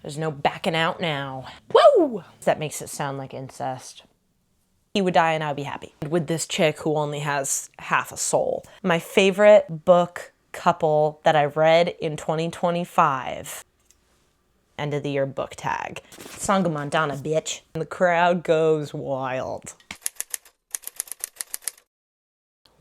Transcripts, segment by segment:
There's no backing out now. Woo! That makes it sound like incest. He would die and I'd be happy. With this chick who only has half a soul. My favorite book couple that I read in 2025. End of the year book tag. Sangamandana, bitch. And the crowd goes wild.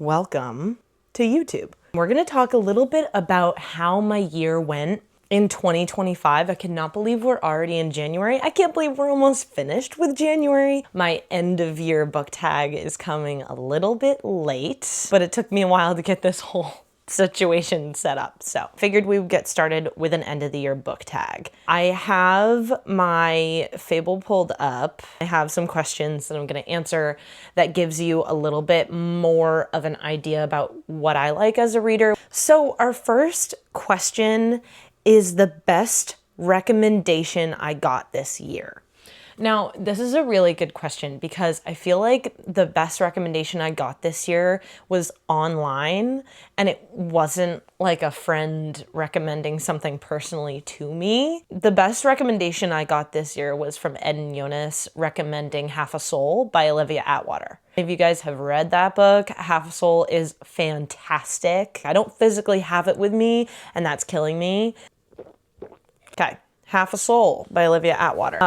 Welcome to YouTube. We're gonna talk a little bit about how my year went in 2025. I cannot believe we're already in January. I can't believe we're almost finished with January. My end of year book tag is coming a little bit late, but it took me a while to get this whole situation set up. So figured we would get started with an end of the year book tag. I have my Fable pulled up. I have some questions that I'm going to answer that gives you a little bit more of an idea about what I like as a reader. So our first question is the best recommendation I got this year. Now, this is a really good question because I feel like the best recommendation I got this year was online, and it wasn't like a friend recommending something personally to me. The best recommendation I got this year was from Ed and Jonas recommending Half a Soul by Olivia Atwater. If you guys have read that book, Half a Soul is fantastic. I don't physically have it with me, and that's killing me. Okay. Half a Soul by Olivia Atwater.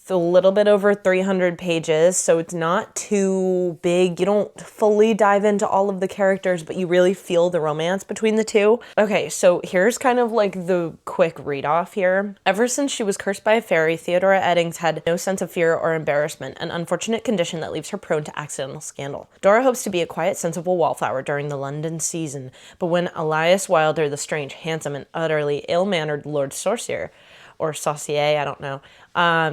A little bit over 300 pages, so it's not too big. You don't fully dive into all of the characters, but you really feel the romance between the two. Okay, so here's kind of like the quick read off here. Ever since she was cursed by a fairy, Theodora Eddings had no sense of fear or embarrassment, an unfortunate condition that leaves her prone to accidental scandal. Dora hopes to be a quiet, sensible wallflower during the London season, but when Elias Wilder, the strange, handsome, and utterly ill-mannered Lord Sorcier, or Saucier, I don't know,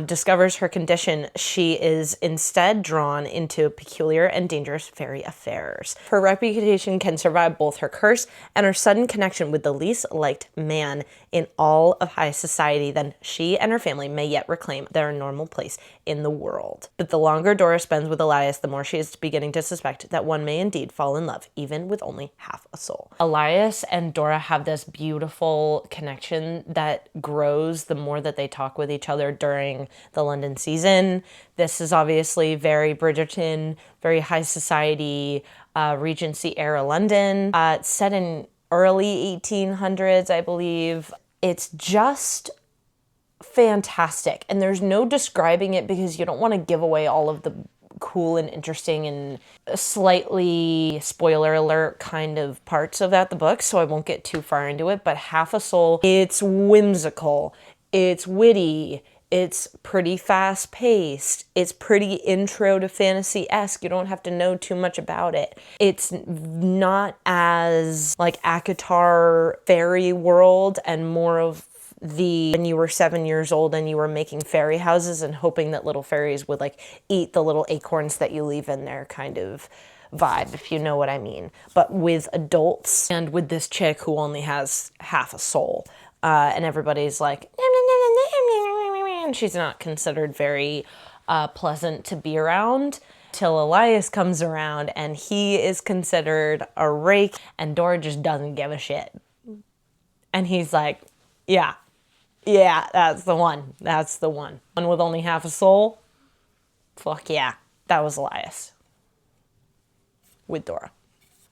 discovers her condition, she is instead drawn into peculiar and dangerous fairy affairs. Her reputation can survive both her curse and her sudden connection with the least liked man in all of high society. Then she and her family may yet reclaim their normal place in the world. But the longer Dora spends with Elias, the more she is beginning to suspect that one may indeed fall in love, even with only half a soul. Elias and Dora have this beautiful connection that grows the more that they talk with each other during the London season. This is obviously very Bridgerton, very high society, Regency era London. It's set in early 1800s, I believe. It's just fantastic. And there's no describing it because you don't want to give away all of the cool and interesting and slightly spoiler alert kind of parts of the book, so I won't get too far into it. But Half a Soul, it's whimsical, it's witty, it's pretty fast paced, it's pretty intro to fantasy-esque. You don't have to know too much about it. It's not as like ACOTAR fairy world and more of the when you were 7 years old and you were making fairy houses and hoping that little fairies would like eat the little acorns that you leave in there kind of vibe, if you know what I mean. But with adults and with this chick who only has half a soul, and everybody's like, and she's not considered very pleasant to be around till Elias comes around and he is considered a rake, and Dora just doesn't give a shit. And he's like, yeah, that's the one. That's the one. One with only half a soul? Fuck yeah. That was Elias. With Dora.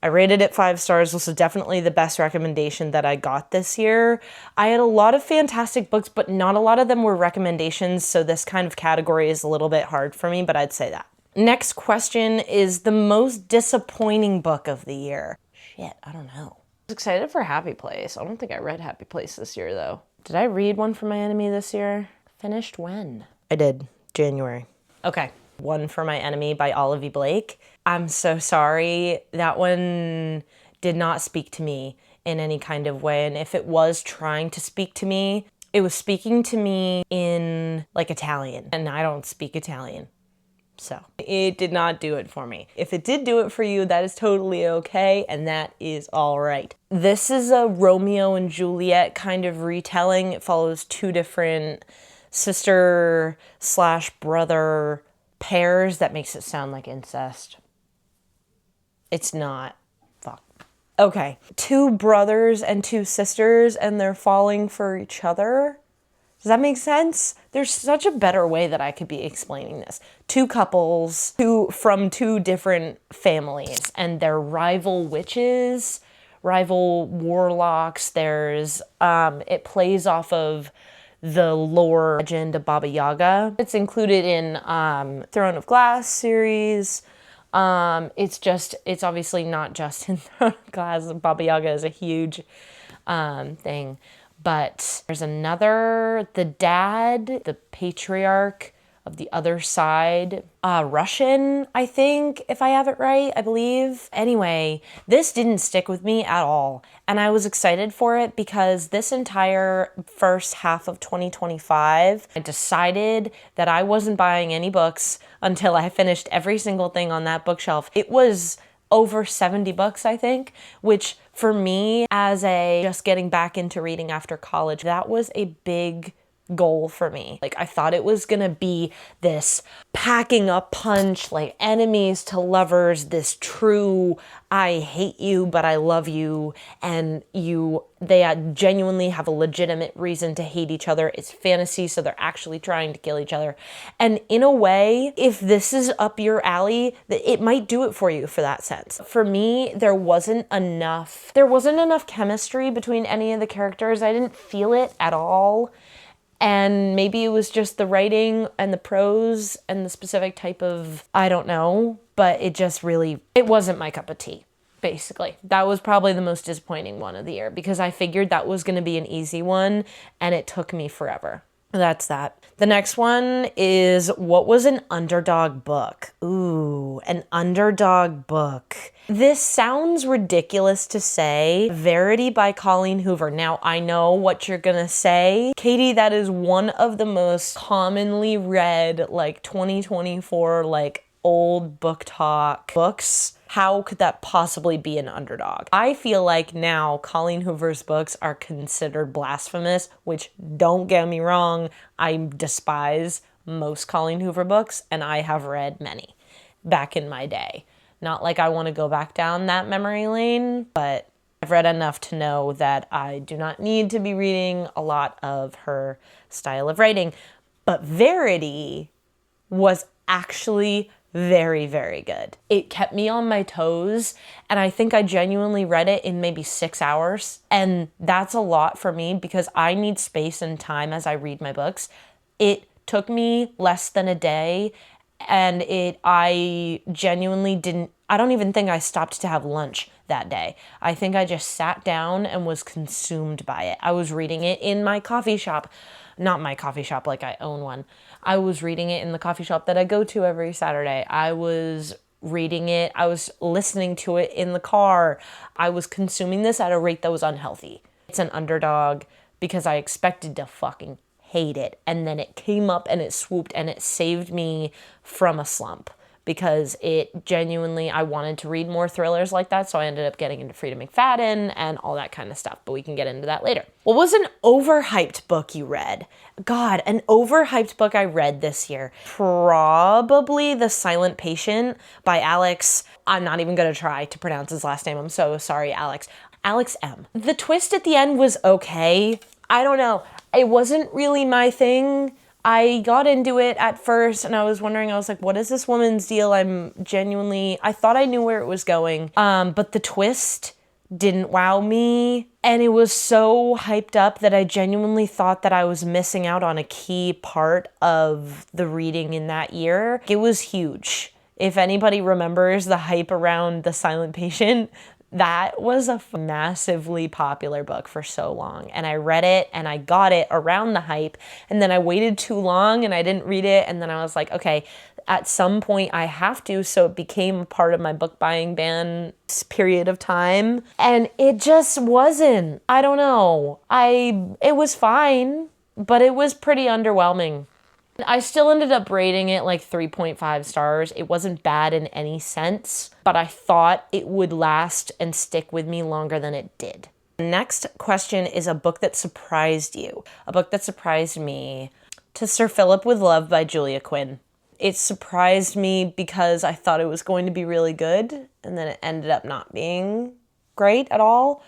I rated it 5 stars. This was definitely the best recommendation that I got this year. I had a lot of fantastic books, but not a lot of them were recommendations, so this kind of category is a little bit hard for me, but I'd say that. Next question is the most disappointing book of the year. Shit, I don't know. I was excited for Happy Place. I don't think I read Happy Place this year, though. Did I read One for My Enemy this year? Finished when? I did. January. Okay. One for My Enemy by Olivia Blake. I'm so sorry. That one did not speak to me in any kind of way. And if it was trying to speak to me, it was speaking to me in like Italian. And I don't speak Italian. So it did not do it for me. If it did do it for you, that is totally okay, and that is all right. This is a Romeo and Juliet kind of retelling. It follows 2 different sister/brother pairs. That makes it sound like incest. It's not. Fuck. Okay. 2 brothers and 2 sisters, and they're falling for each other. Does Does that make sense? There's such a better way that I could be explaining this. Two couples from two different families, and they're rival witches, rival warlocks. There's it plays off of the lore legend of Baba Yaga. It's included in Throne of Glass series. It's obviously not just in Throne of Glass. Baba Yaga is a huge thing. But there's another, the dad, the patriarch of the other side, Russian, I think, if I have it right, I believe. Anyway, this didn't stick with me at all. And I was excited for it because this entire first half of 2025, I decided that I wasn't buying any books until I finished every single thing on that bookshelf. It was over 70 books, I think, which for me, as a just getting back into reading after college, that was a big goal for me. Like, I thought it was gonna be this packing a punch, like enemies to lovers, this true I hate you but I love you, and they genuinely have a legitimate reason to hate each other. It's fantasy, so they're actually trying to kill each other. And in a way, if this is up your alley, it might do it for you for that sense. For me, there wasn't enough chemistry between any of the characters. I didn't feel it at all. And maybe it was just the writing and the prose and the specific type of, I don't know, but it wasn't my cup of tea, basically. That was probably the most disappointing one of the year because I figured that was going to be an easy one and it took me forever. That's that. The next one is, what was an underdog book? Ooh, an underdog book. This sounds ridiculous to say. Verity by Colleen Hoover. Now, I know what you're gonna say. Katie, that is one of the most commonly read, 2024, old book talk books. How could that possibly be an underdog? I feel like now Colleen Hoover's books are considered blasphemous, which, don't get me wrong, I despise most Colleen Hoover books, and I have read many back in my day. Not like I want to go back down that memory lane, but I've read enough to know that I do not need to be reading a lot of her style of writing. But Verity was actually very, very good. It kept me on my toes, and I think I genuinely read it in maybe 6 hours. And that's a lot for me because I need space and time as I read my books. It took me less than a day, and I genuinely I don't even think I stopped to have lunch that day. I think I just sat down and was consumed by it. I was reading it in my coffee shop. Not my coffee shop, like I own one. I was reading it in the coffee shop that I go to every Saturday. I was reading it. I was listening to it in the car. I was consuming this at a rate that was unhealthy. It's an underdog because I expected to fucking hate it. And then it came up and it swooped and it saved me from a slump because it genuinely, I wanted to read more thrillers like that. So I ended up getting into Frida McFadden and all that kind of stuff, but we can get into that later. What was an overhyped book you read? God, an overhyped book I read this year. Probably The Silent Patient by Alex. I'm not even gonna try to pronounce his last name. I'm so sorry, Alex. Alex M. The twist at the end was okay. I don't know. It wasn't really my thing. I got into it at first and I was wondering, I was like, what is this woman's deal? I thought I knew where it was going. But the twist didn't wow me. And it was so hyped up that I genuinely thought that I was missing out on a key part of the reading in that year. It was huge. If anybody remembers the hype around The Silent Patient, that was a massively popular book for so long. And I read it and I got it around the hype. And then I waited too long and I didn't read it. And then I was like, okay, at some point I have to. So it became part of my book buying ban period of time. And it just wasn't. I don't know. It was fine, but it was pretty underwhelming. I still ended up rating it 3.5 stars. It wasn't bad in any sense, but I thought it would last and stick with me longer than it did. Next question is a book that surprised you. A book that surprised me. To Sir Philip with Love by Julia Quinn. It surprised me because I thought it was going to be really good, and then it ended up not being great at all.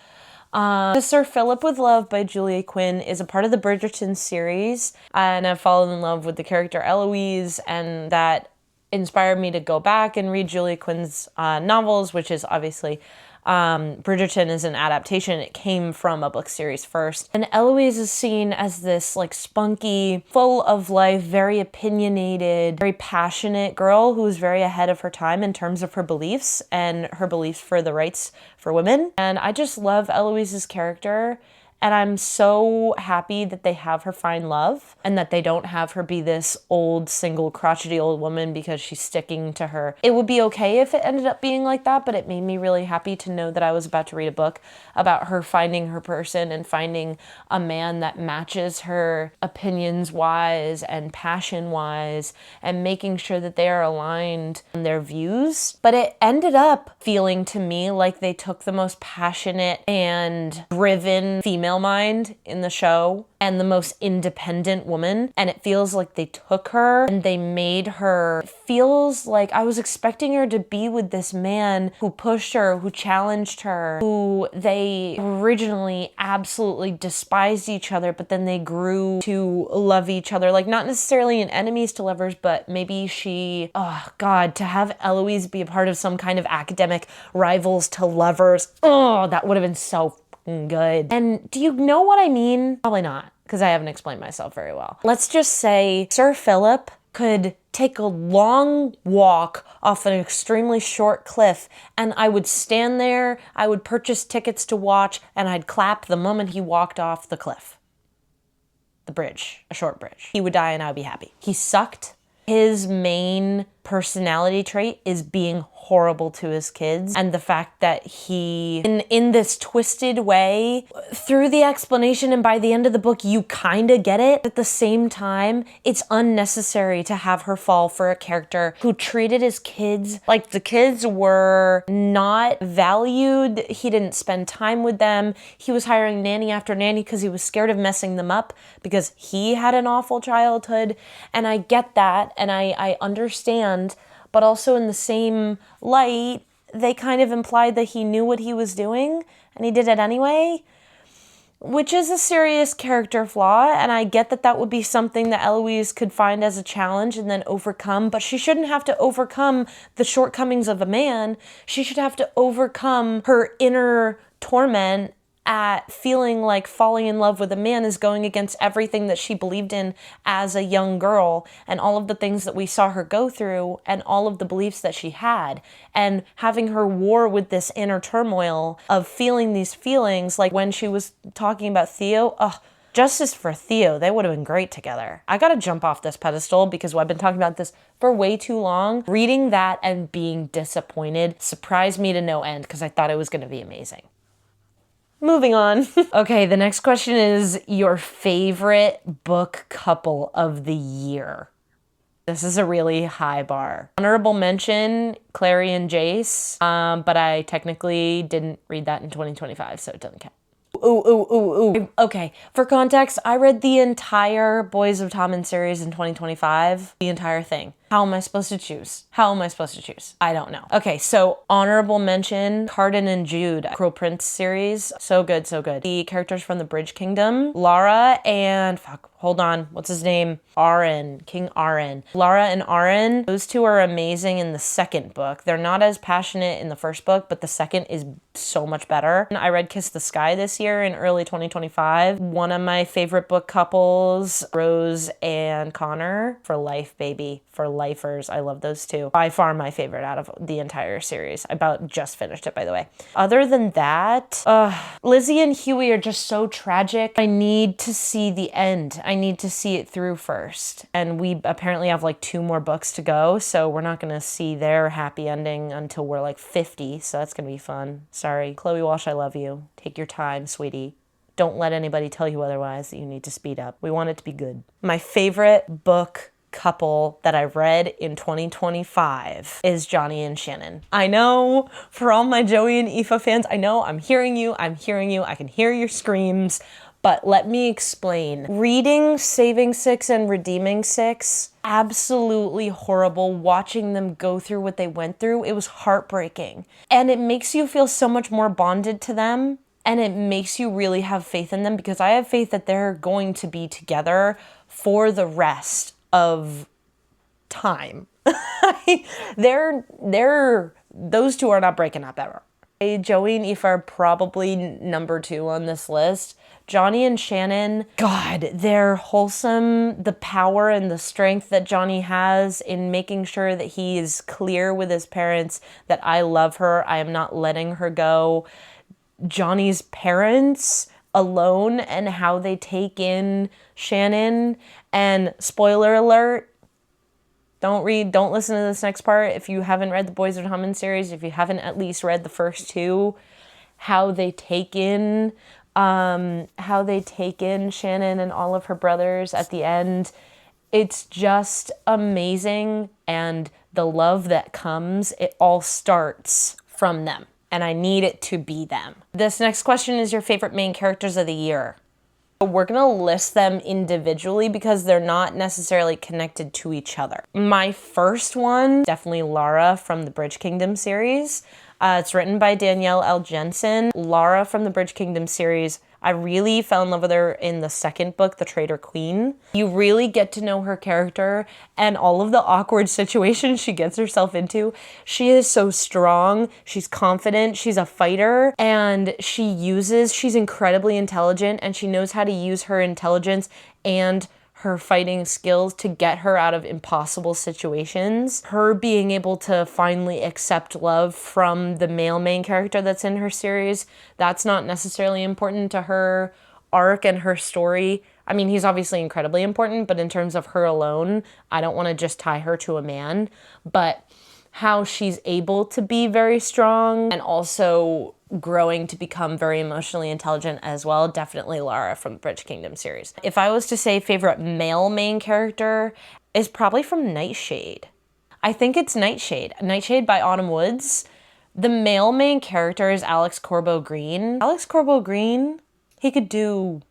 Sir Philip with Love by Julia Quinn is a part of the Bridgerton series, and I've fallen in love with the character Eloise, and that inspired me to go back and read Julia Quinn's novels, which is obviously Bridgerton is an adaptation. It came from a book series first. And Eloise is seen as this like spunky, full of life, very opinionated, very passionate girl who is very ahead of her time in terms of her beliefs and her beliefs for the rights for women. And I just love Eloise's character. And I'm so happy that they have her find love and that they don't have her be this old, single, crotchety old woman because she's sticking to her. It would be okay if it ended up being like that, but it made me really happy to know that I was about to read a book about her finding her person and finding a man that matches her opinions-wise and passion-wise and making sure that they are aligned in their views. But it ended up feeling to me like they took the most passionate and driven female mind in the show and the most independent woman, and it feels like they took her and they made her, it feels like I was expecting her to be with this man who pushed her, who challenged her, who they originally absolutely despised each other, but then they grew to love each other, like not necessarily in enemies to lovers, but maybe she, oh God, to have Eloise be a part of some kind of academic rivals to lovers, oh, that would have been so good. And do you know what I mean? Probably not, because I haven't explained myself very well. Let's just say Sir Philip could take a long walk off an extremely short cliff, and I would stand there, I would purchase tickets to watch, and I'd clap the moment he walked off the cliff. The bridge, a short bridge. He would die and I would be happy. He sucked. His main personality trait is being horrible to his kids, and the fact that he, in this twisted way, through the explanation and by the end of the book, you kind of get it. At the same time, it's unnecessary to have her fall for a character who treated his kids like the kids were not valued. He didn't spend time with them. He was hiring nanny after nanny because he was scared of messing them up because he had an awful childhood. And I get that, and I understand. But also in the same light, they kind of implied that he knew what he was doing and he did it anyway, which is a serious character flaw. And I get that that would be something that Eloise could find as a challenge and then overcome, but she shouldn't have to overcome the shortcomings of a man. She should have to overcome her inner torment at feeling like falling in love with a man is going against everything that she believed in as a young girl and all of the things that we saw her go through and all of the beliefs that she had, and having her war with this inner turmoil of feeling these feelings. Like when she was talking about Theo, justice for Theo, they would have been great together. I gotta jump off this pedestal because I've been talking about this for way too long. Reading that and being disappointed surprised me to no end because I thought it was gonna be amazing. Moving on. Okay, the next question is your favorite book couple of the year. This is a really high bar. Honorable mention, Clary and Jace, but I technically didn't read that in 2025, so it doesn't count. Ooh. Okay, for context, I read the entire Boys of Tommen series in 2025. The entire thing. How am I supposed to choose? I don't know. Okay, so honorable mention, Cardan and Jude, Cruel Prince series. So good. The characters from the Bridge Kingdom, Lara and, what's his name? King Arryn. Lara and Arryn, those two are amazing in the second book. They're not as passionate in the first book, but the second is so much better. I read Kiss the Sky this year in early 2025. One of my favorite book couples, Rose and Connor, for life, baby. For lifers. I love those two. By far my favorite out of the entire series. I about just finished it, by the way. Other than that, Lizzie and Huey are just so tragic. I need to see the end. I need to see it through first. And we apparently have like 2 more books to go, so we're not gonna see their happy ending until we're like 50, so that's gonna be fun. Sorry. Chloe Walsh, I love you. Take your time, sweetie. Don't let anybody tell you otherwise that you need to speed up. We want it to be good. My favorite book couple that I read in 2025 is Johnny and Shannon. I know, for all my Joey and Aoife fans, I know I'm hearing you, I can hear your screams, but let me explain. Reading Saving Six and Redeeming Six, absolutely horrible. Watching them go through what they went through, it was heartbreaking. And it makes you feel so much more bonded to them. and it makes you really have faith in them, because I have faith that they're going to be together for the rest of time. Those two are not breaking up ever. Joey and Aoife are probably number 2 on this list. Johnny and Shannon, God, they're wholesome. The power and the strength that Johnny has in making sure that he is clear with his parents that I love her, I am not letting her go. Johnny's parents alone and how they take in Shannon, and spoiler alert, don't listen to this next part if you haven't read the Boys of Hummin series, if you haven't at least read the first 2, how they take in Shannon and all of her brothers at the end. It's just amazing, and the love that comes, it all starts from them, and I need it to be them. This next question is your favorite main characters of the year. We're gonna list them individually because they're not necessarily connected to each other. My first one, definitely Lara from the Bridge Kingdom series. It's written by Danielle L. Jensen. Lara from the Bridge Kingdom series, I really fell in love with her in the second book, The Traitor Queen. You really get to know her character and all of the awkward situations she gets herself into. She is so strong, she's confident, she's a fighter, and she's incredibly intelligent, and she knows how to use her intelligence and her fighting skills to get her out of impossible situations. Her being able to finally accept love from the male main character that's in her series, that's not necessarily important to her arc and her story. I mean, he's obviously incredibly important, but in terms of her alone, I don't want to just tie her to a man. But how she's able to be very strong and also growing to become very emotionally intelligent as well, definitely Lara from the Bridge Kingdom series. If I was to say favorite male main character, is probably from Nightshade. I think it's Nightshade. Nightshade by Autumn Woods. The male main character is Alex Corbo Green. Alex Corbo Green, he could do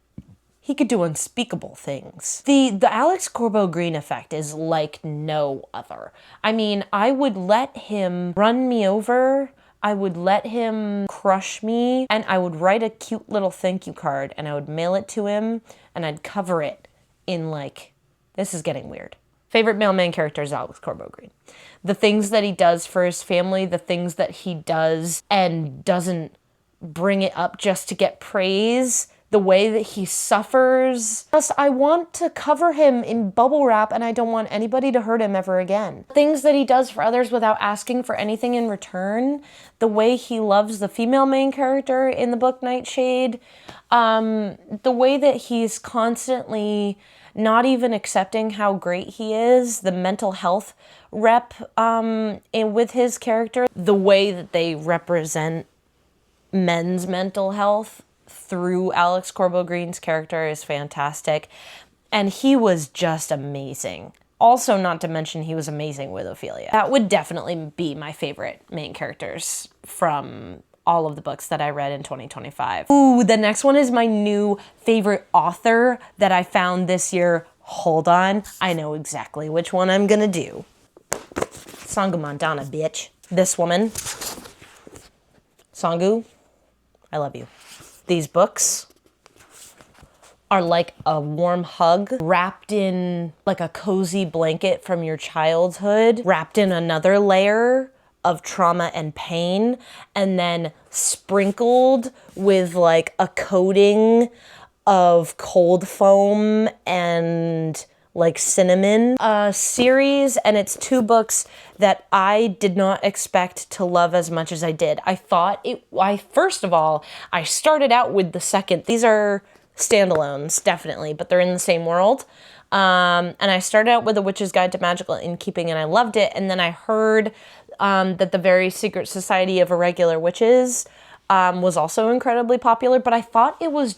unspeakable things. The Alex Corbo Green effect is like no other. I mean, I would let him run me over, I would let him crush me, and I would write a cute little thank you card, and I would mail it to him, and I'd cover it in like, this is getting weird. Favorite male main character is Alex Corbo Green. The things that he does for his family, the things that he does and doesn't bring it up just to get praise, the way that he suffers. Just, I want to cover him in bubble wrap, and I don't want anybody to hurt him ever again. Things that he does for others without asking for anything in return. The way he loves the female main character in the book Nightshade. The way that he's constantly not even accepting how great he is. The mental health rep with his character. The way that they represent men's mental health through Alex Corbo Green's character is fantastic. And he was just amazing. Also, not to mention, he was amazing with Ophelia. That would definitely be my favorite main characters from all of the books that I read in 2025. Ooh, the next one is my new favorite author that I found this year. Hold on, I know exactly which one I'm gonna do. Sangu Mandana, bitch. This woman. Sangu, I love you. These books are like a warm hug wrapped in like a cozy blanket from your childhood, wrapped in another layer of trauma and pain, and then sprinkled with like a coating of cold foam and like cinnamon. A series, and it's 2 books that I did not expect to love as much as I did. First of all, I started out with the second. These are standalones, definitely, but they're in the same world. And I started out with A Witch's Guide to Magical Innkeeping, and I loved it. And then I heard that The Very Secret Society of Irregular Witches was also incredibly popular, but I thought it was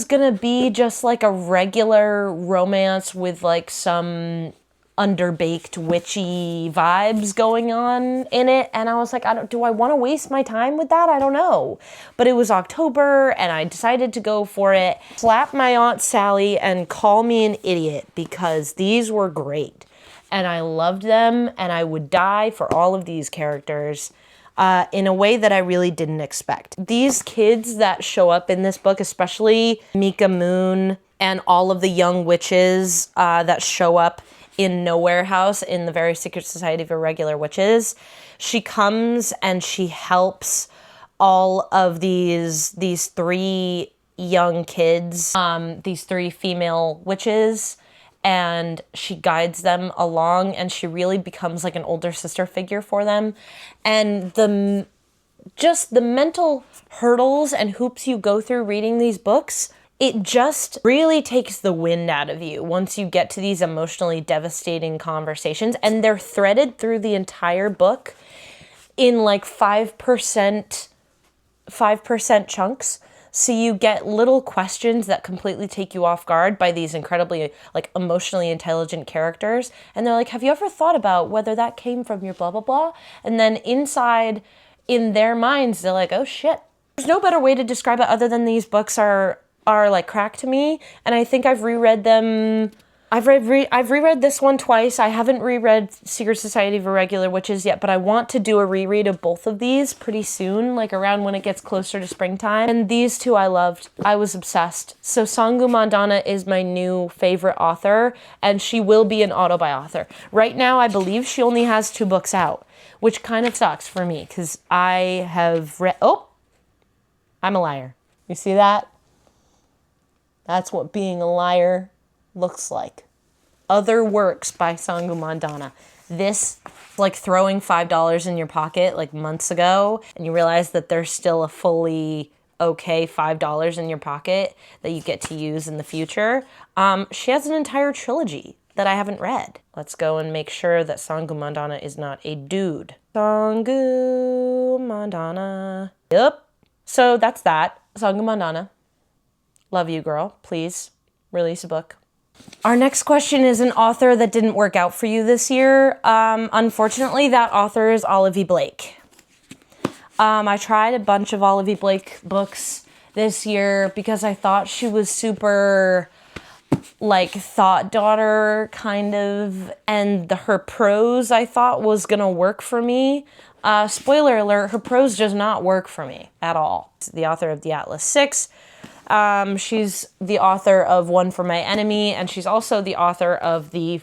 gonna be just like a regular romance with like some underbaked witchy vibes going on in it, and I was like, do I want to waste my time with that? I don't know. But it was October, and I decided to go for it. Slap my Aunt Sally and call me an idiot, because these were great, and I loved them, and I would die for all of these characters. in a way that I really didn't expect. These kids that show up in this book, especially Mika Moon and all of the young witches that show up in Nowhere House in the Very Secret Society of Irregular Witches, she comes and she helps all of these three young kids, these three female witches, and she guides them along, and she really becomes like an older sister figure for them. And the mental hurdles and hoops you go through reading these books, it just really takes the wind out of you once you get to these emotionally devastating conversations. And they're threaded through the entire book in like 5% chunks. So you get little questions that completely take you off guard by these incredibly like emotionally intelligent characters. And they're like, have you ever thought about whether that came from your blah, blah, blah? And then inside in their minds, they're like, oh shit. There's no better way to describe it other than these books are like crack to me. And I think I've reread them. I've reread this one twice. I haven't reread Secret Society of Irregular Witches yet, but I want to do a reread of both of these pretty soon, like around when it gets closer to springtime. And these two I loved. I was obsessed. So Sangu Mandana is my new favorite author, and she will be an auto-buy author. Right now, I believe she only has 2 books out, which kind of sucks for me because I have read... Oh, I'm a liar. You see that? That's what being a liar looks like. Other works by Sangu Mandana. This, like throwing $5 in your pocket like months ago, and you realize that there's still a fully okay $5 in your pocket that you get to use in the future. She has an entire trilogy that I haven't read. Let's go and make sure that Sangu Mandana is not a dude. Sangu Mandana. Yep. So that's that. Sangu Mandana. Love you, girl. Please release a book. Our next question is an author that didn't work out for you this year. Unfortunately, that author is Olivia Blake. I tried a bunch of Olivia Blake books this year because I thought she was super, like, thought daughter kind of, and her prose I thought was gonna work for me. Spoiler alert, her prose does not work for me at all. She's the author of The Atlas Six. She's the author of One for My Enemy, and she's also the author of the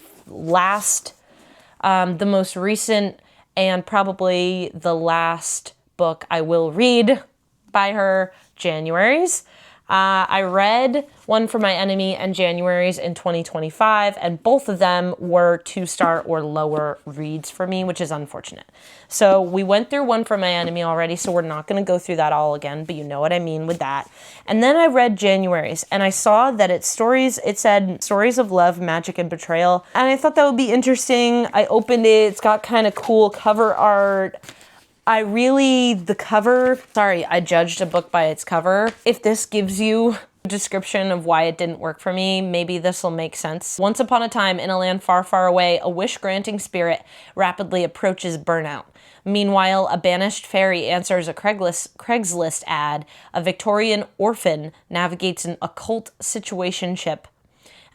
most recent and probably the last book I will read by her, January's. I read One for My Enemy and January's in 2025, and both of them were 2-star or lower reads for me, which is unfortunate. So we went through One for My Enemy already, so we're not going to go through that all again, but you know what I mean with that. And then I read January's, and I saw that it said stories of love, magic, and betrayal, and I thought that would be interesting. I opened it. It's got kind of cool cover art. I judged a book by its cover. If this gives you a description of why it didn't work for me, maybe this will make sense. Once upon a time, in a land far, far away, a wish-granting spirit rapidly approaches burnout. Meanwhile, a banished fairy answers a Craigslist ad. A Victorian orphan navigates an occult situationship,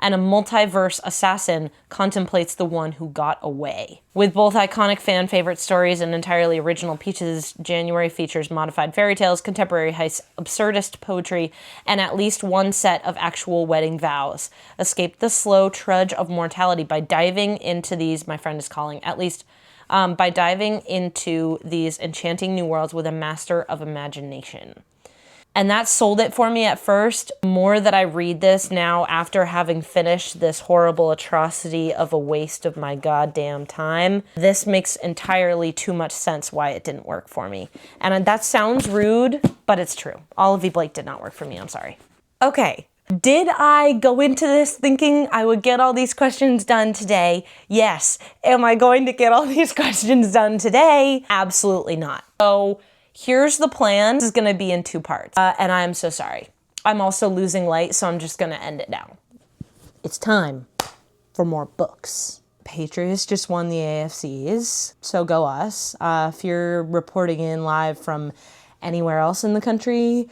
and a multiverse assassin contemplates the one who got away. With both iconic fan favorite stories and entirely original pieces, January features modified fairy tales, contemporary heists, absurdist poetry, and at least one set of actual wedding vows. Escape the slow trudge of mortality by diving into these, my friend is calling, by diving into these enchanting new worlds with a master of imagination. And that sold it for me at first. More that I read this now after having finished this horrible atrocity of a waste of my goddamn time, this makes entirely too much sense why it didn't work for me. And that sounds rude, but it's true. Olivia Blake did not work for me, I'm sorry. Okay, did I go into this thinking I would get all these questions done today? Yes. Am I going to get all these questions done today? Absolutely not. So here's the plan. This is going to be in 2 parts, and I'm so sorry. I'm also losing light, so I'm just going to end it now. It's time for more books. Patriots just won the AFCs, so go us. If you're reporting in live from anywhere else in the country,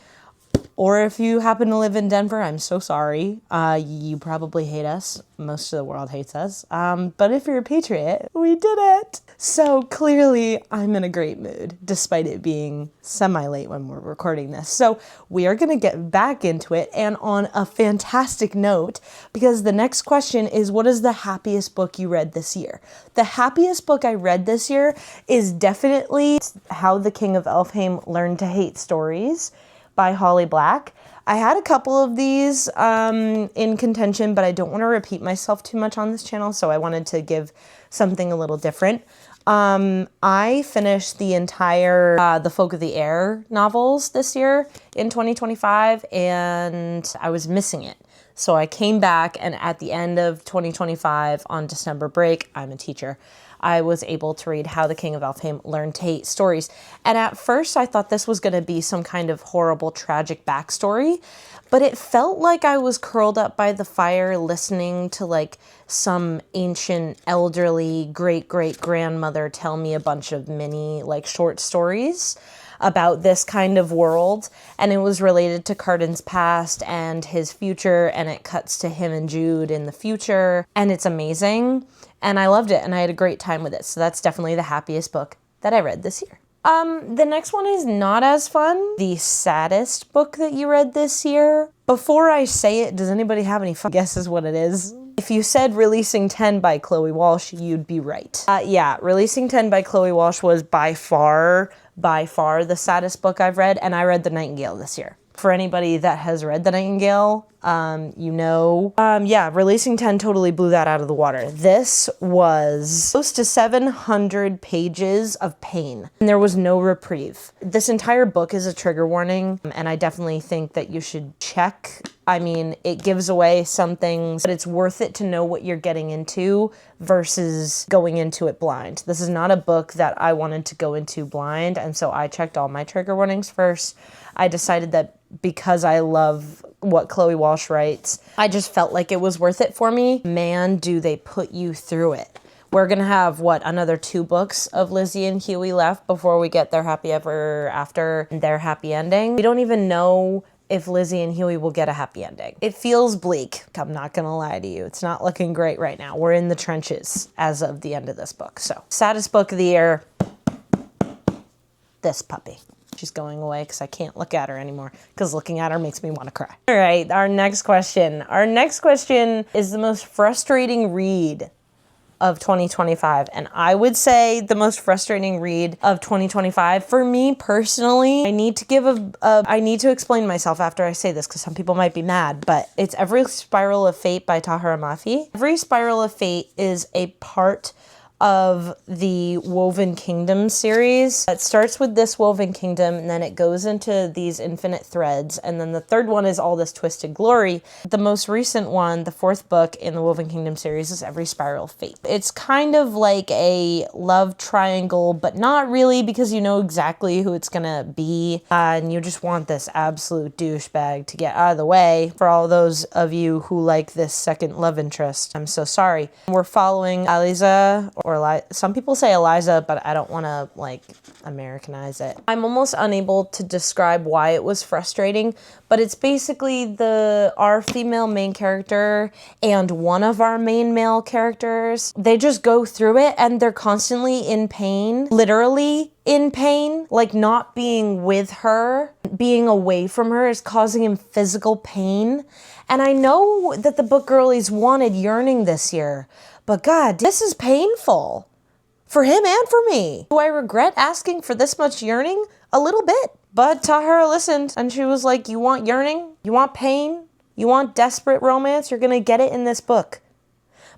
Or if you happen to live in Denver, I'm so sorry. You probably hate us. Most of the world hates us. But if you're a patriot, we did it. So clearly I'm in a great mood, despite it being semi-late when we're recording this. So we are going to get back into it, and on a fantastic note, because the next question is, what is the happiest book you read this year? The happiest book I read this year is definitely How the King of Elfheim Learned to Hate Stories by Holly Black. I had a couple of these in contention, but I don't want to repeat myself too much on this channel, so I wanted to give something a little different. I finished the entire The Folk of the Air novels this year in 2025, and I was missing it. So I came back, and at the end of 2025 on December break, I'm a teacher, I was able to read How the King of Elfheim Learned to Hate Stories. And at first I thought this was going to be some kind of horrible, tragic backstory, but it felt like I was curled up by the fire listening to like some ancient, elderly, great-great-grandmother tell me a bunch of mini like short stories about this kind of world, and it was related to Cardan's past and his future, and it cuts to him and Jude in the future, and it's amazing, and I loved it, and I had a great time with it, so that's definitely the happiest book that I read this year. The next one is not as fun. The saddest book that you read this year. Before I say it, does anybody have any guesses what it is? If you said Releasing 10 by Chloe Walsh, you'd be right. Yeah, Releasing 10 by Chloe Walsh was by far the saddest book I've read, and I read The Nightingale this year. For anybody that has read The Nightingale, you know. Yeah, Releasing 10 totally blew that out of the water. This was close to 700 pages of pain, and there was no reprieve. This entire book is a trigger warning, and I definitely think that you should check. I mean, it gives away some things, but it's worth it to know what you're getting into versus going into it blind. This is not a book that I wanted to go into blind, and so I checked all my trigger warnings first. I decided that because I love what Chloe Walsh writes, I just felt like it was worth it for me. Man, do they put you through it. We're gonna have, what, another 2 books of Lizzie and Huey left before we get their happy ever after and their happy ending. We don't even know if Lizzie and Huey will get a happy ending. It feels bleak. I'm not gonna lie to you. It's not looking great right now. We're in the trenches as of the end of this book. So, saddest book of the year, this puppy. She's going away because I can't look at her anymore because looking at her makes me want to cry. All right, our next question. Our next question is the most frustrating read of 2025. And I would say the most frustrating read of 2025 for me personally, I need to explain myself after I say this because some people might be mad, but it's Every Spiral of Fate by Tahira Mafi. Every Spiral of Fate is a part of the Woven Kingdom series. It starts with this Woven Kingdom, and then it goes into these infinite threads, and then the third one is All This Twisted Glory. The most recent one, the 4th book in the Woven Kingdom series, is Every Spiral of Fate. It's kind of like a love triangle, but not really, because you know exactly who it's gonna be, and you just want this absolute douchebag to get out of the way. For all those of you who like this second love interest, I'm so sorry. We're following Aliza, or some people say Eliza, but I don't want to like Americanize it. I'm almost unable to describe why it was frustrating, but it's basically our female main character and one of our main male characters. They just go through it and they're constantly in pain, literally in pain, like not being with her, being away from her is causing him physical pain. And I know that the book girlies wanted yearning this year, but God, this is painful for him and for me. Do I regret asking for this much yearning? A little bit. But Tahira listened and she was like, you want yearning? You want pain? You want desperate romance? You're gonna get it in this book.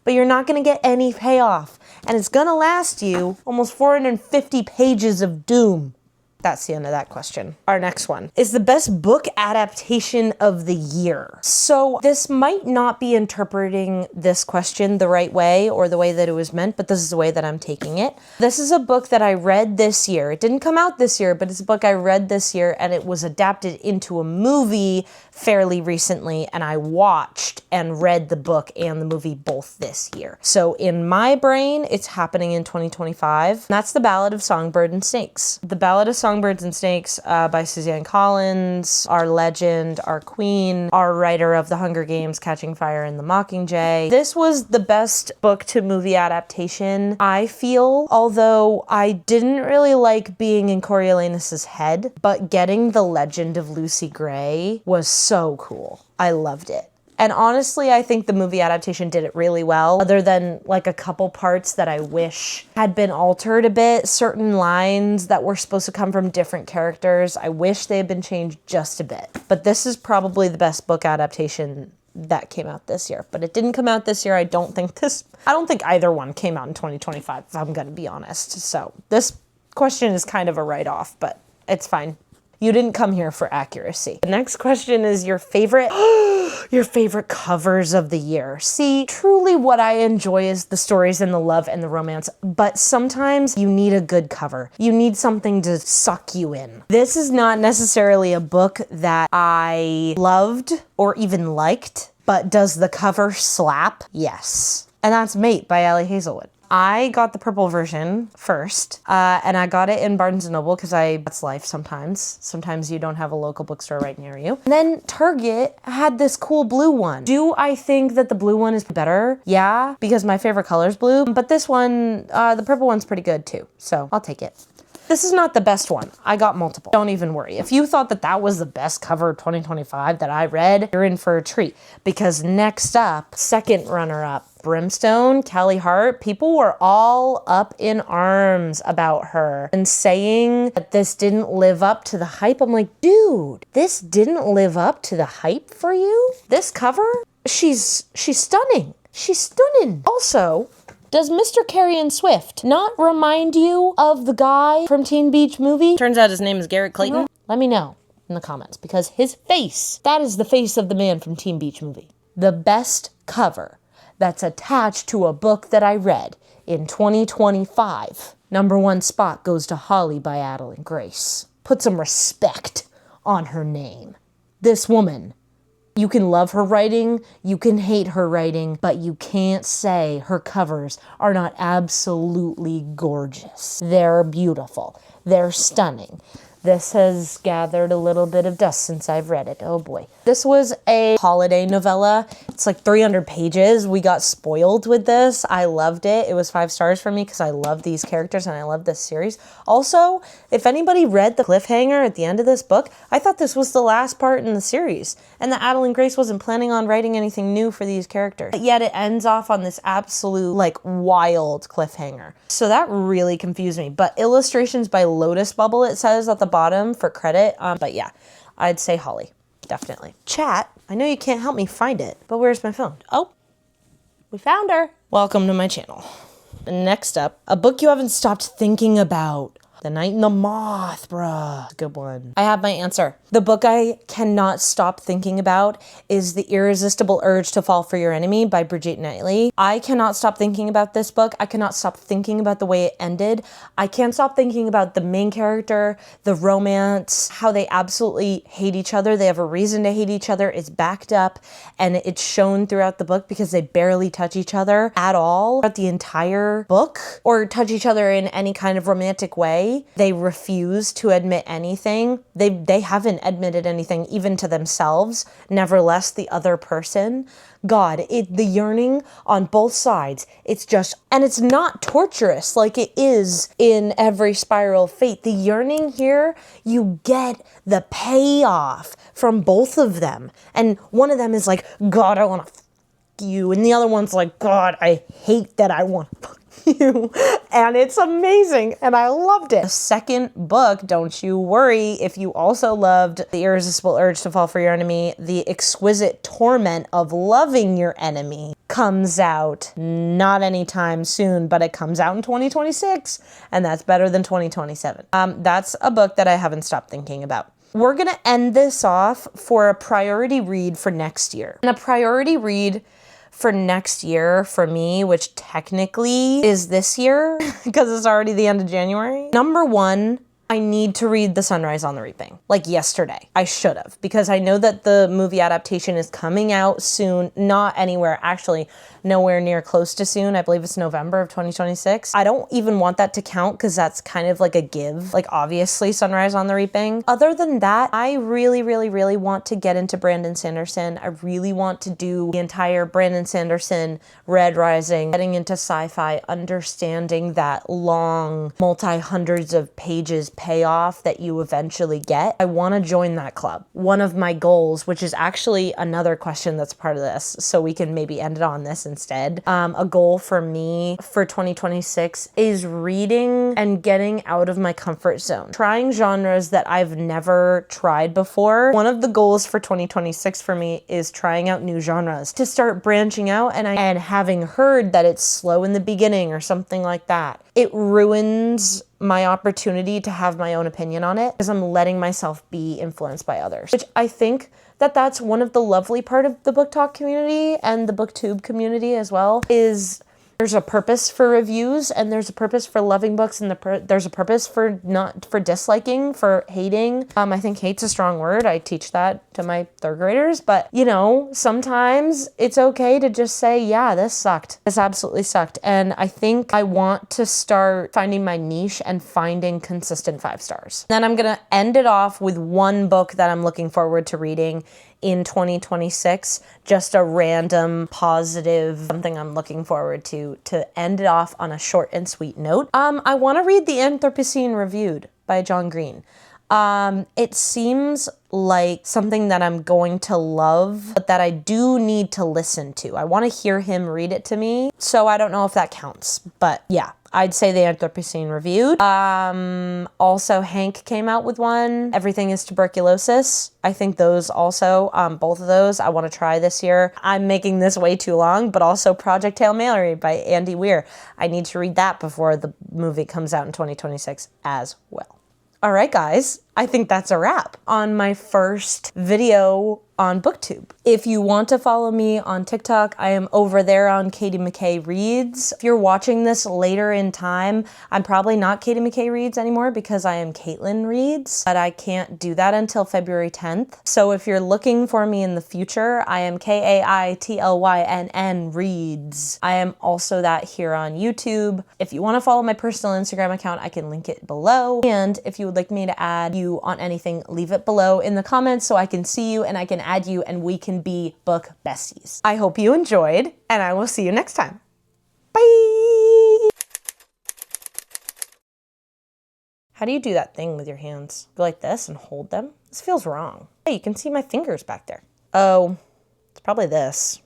But you're not gonna get any payoff. And it's gonna last you almost 450 pages of doom. That's the end of that question. Our next one is the best book adaptation of the year. So this might not be interpreting this question the right way or the way that it was meant, but this is the way that I'm taking it. This is a book that I read this year. It didn't come out this year, but it's a book I read this year, and it was adapted into a movie fairly recently, and I watched and read the book and the movie both this year. So in my brain, it's happening in 2025. That's The Ballad of Songbird and Snakes. The Ballad of Songbirds and Snakes by Suzanne Collins, our legend, our queen, our writer of The Hunger Games, Catching Fire and the Mockingjay. This was the best book to movie adaptation, I feel, although I didn't really like being in Coriolanus's head, but getting the legend of Lucy Gray was so cool. I loved it. And honestly, I think the movie adaptation did it really well, other than like a couple parts that I wish had been altered a bit. Certain lines that were supposed to come from different characters, I wish they had been changed just a bit. But this is probably the best book adaptation that came out this year. But it didn't come out this year. I don't think either one came out in 2025, if I'm gonna be honest. So this question is kind of a write-off, but it's fine. You didn't come here for accuracy. The next question is your favorite covers of the year. See, truly what I enjoy is the stories and the love and the romance, but sometimes you need a good cover. You need something to suck you in. This is not necessarily a book that I loved or even liked, but does the cover slap? Yes. And that's Mate by Ali Hazelwood. I got the purple version first, and I got it in Barnes & Noble because that's life sometimes. Sometimes you don't have a local bookstore right near you. And then Target had this cool blue one. Do I think that the blue one is better? Yeah, because my favorite color is blue, but this one, the purple one's pretty good too, so I'll take it. This is not the best one. I got multiple. Don't even worry. If you thought that that was the best cover of 2025 that I read, you're in for a treat. Because next up, second runner-up, Brimstone, Kelly Hart, people were all up in arms about her and saying that this didn't live up to the hype. I'm like, dude, this didn't live up to the hype for you? This cover? She's stunning. She's stunning. Also, does Mr. Carrion Swift not remind you of the guy from Teen Beach Movie? Turns out his name is Garrett Clayton. Let me know in the comments, because his face, that is the face of the man from Teen Beach Movie. The best cover that's attached to a book that I read in 2025. #1 spot goes to Holly by Adeline Grace. Put some respect on her name. This woman, you can love her writing, you can hate her writing, but you can't say her covers are not absolutely gorgeous. They're beautiful. They're stunning. This has gathered a little bit of dust since I've read it. Oh boy. This was a holiday novella. It's like 300 pages. We got spoiled with this. I loved it. It was 5 stars for me because I love these characters and I love this series. Also, if anybody read the cliffhanger at the end of this book, I thought this was the last part in the series and that Adeline Grace wasn't planning on writing anything new for these characters. But yet it ends off on this absolute, like, wild cliffhanger. So that really confused me. But illustrations by Lotus Bubble, it says at the bottom for credit. But yeah, I'd say Holly. Definitely. Chat, I know you can't help me find it, but where's my phone? Oh, we found her. Welcome to my channel. Next up, a book you haven't stopped thinking about. The Night and the Moth, bruh. Good one. I have my answer. The book I cannot stop thinking about is The Irresistible Urge to Fall for Your Enemy by Bridget Knightley. I cannot stop thinking about this book. I cannot stop thinking about the way it ended. I can't stop thinking about the main character, the romance, how they absolutely hate each other. They have a reason to hate each other. It's backed up and it's shown throughout the book because they barely touch each other at all throughout the entire book or touch each other in any kind of romantic way. They refuse to admit anything. They haven't admitted anything even to themselves, nevertheless the other person. God, the yearning on both sides, it's just, and it's not torturous like it is in every Spiral of Fate. The yearning here, you get the payoff from both of them. And one of them is like, God, I want to fuck you. And the other one's like, God, I hate that I want to fuck you. And it's amazing and I loved it. The second book, don't you worry if you also loved The Irresistible Urge to Fall for Your Enemy, The Exquisite Torment of Loving Your Enemy comes out not anytime soon, but it comes out in 2026 and that's better than 2027. That's a book that I haven't stopped thinking about. We're gonna end this off for a priority read for next year. And a priority read for next year for me, which technically is this year because it's already the end of January. #1 I need to read The Sunrise on the Reaping, like yesterday. I should have, because I know that the movie adaptation is coming out soon. Not anywhere, actually, nowhere near close to soon. I believe it's November of 2026. I don't even want that to count because that's kind of like a give. Like, obviously, Sunrise on the Reaping. Other than that, I really, really, really want to get into Brandon Sanderson. I really want to do the entire Brandon Sanderson, Red Rising, getting into sci-fi, understanding that long, multi-hundreds of pages payoff that you eventually get. I want to join that club. One of my goals, which is actually another question that's part of this, so we can maybe end it on this instead. A goal for me for 2026 is reading and getting out of my comfort zone. Trying genres that I've never tried before. One of the goals for 2026 for me is trying out new genres, to start branching out, and having heard that it's slow in the beginning or something like that, it ruins my opportunity to have my own opinion on it because I'm letting myself be influenced by others, which I think that that's one of the lovely part of the book talk community and the booktube community as well, is there's a purpose for reviews, and there's a purpose for loving books, and there's a purpose for disliking, for hating. I think hate's a strong word. I teach that to my third graders, but you know, sometimes it's okay to just say, yeah, this sucked. This absolutely sucked. And I think I want to start finding my niche and finding consistent 5 stars. Then I'm gonna end it off with one book that I'm looking forward to reading in 2026, just a random positive something I'm looking forward to end it off on a short and sweet note. I want to read The Anthropocene Reviewed by John Green. It seems like something that I'm going to love, but that I do need to listen to. I want to hear him read it to me, so I don't know if that counts, but yeah. I'd say The Anthropocene Reviewed. Also, Hank came out with one, Everything is Tuberculosis. I think those also, both of those I want to try this year. I'm making this way too long, but also Project Hail Mary by Andy Weir. I need to read that before the movie comes out in 2026 as well. All right, guys, I think that's a wrap on my first video on BookTube. If you want to follow me on TikTok, I am over there on Katie McKay Reads. If you're watching this later in time, I'm probably not Katie McKay Reads anymore because I am Caitlin Reads, but I can't do that until February 10th. So if you're looking for me in the future, I am KAITLYNN Reads. I am also that here on YouTube. If you want to follow my personal Instagram account, I can link it below. And if you would like me to add you on anything, leave it below in the comments so I can see you and I can add you and we can be book besties. I hope you enjoyed, and I will see you next time. Bye! How do you do that thing with your hands? Go like this and hold them? This feels wrong. Hey, you can see my fingers back there. Oh, it's probably this.